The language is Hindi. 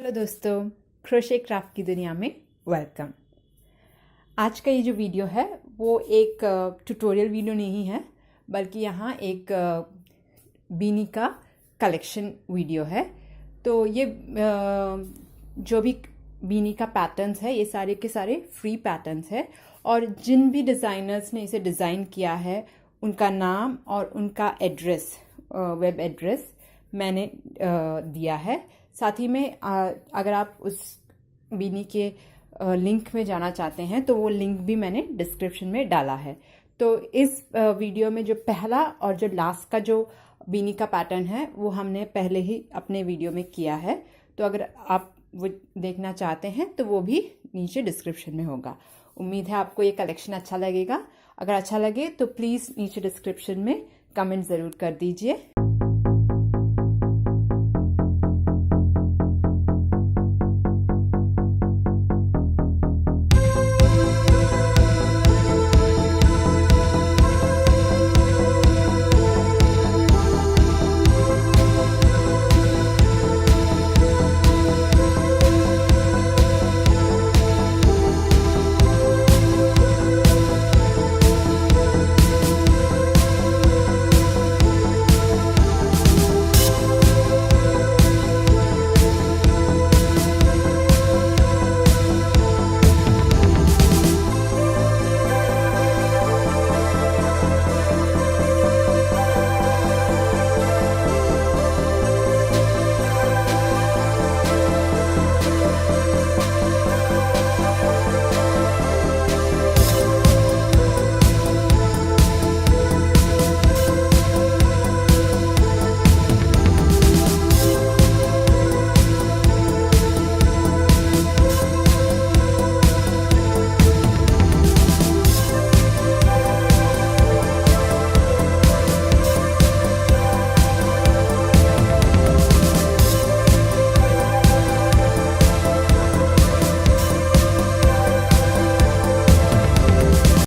हेलो दोस्तों, क्रोशे क्राफ्ट की दुनिया में वेलकम। आज का ये जो वीडियो है वो एक ट्यूटोरियल वीडियो नहीं है, बल्कि यहाँ एक बीनी का कलेक्शन वीडियो है। तो ये जो भी बीनी का पैटर्न्स है ये सारे के सारे फ्री पैटर्न्स है, और जिन भी डिज़ाइनर्स ने इसे डिज़ाइन किया है उनका नाम और उनका एड्रेस, वेब एड्रेस मैंने दिया है। साथ ही में अगर आप उस बीनी के लिंक में जाना चाहते हैं तो वो लिंक भी मैंने डिस्क्रिप्शन में डाला है। तो इस वीडियो में जो पहला और जो लास्ट का जो बीनी का पैटर्न है वो हमने पहले ही अपने वीडियो में किया है, तो अगर आप वो देखना चाहते हैं तो वो भी नीचे डिस्क्रिप्शन में होगा। उम्मीद है आपको ये कलेक्शन अच्छा लगेगा। अगर अच्छा लगे तो प्लीज़ नीचे डिस्क्रिप्शन में कमेंट ज़रूर कर दीजिए।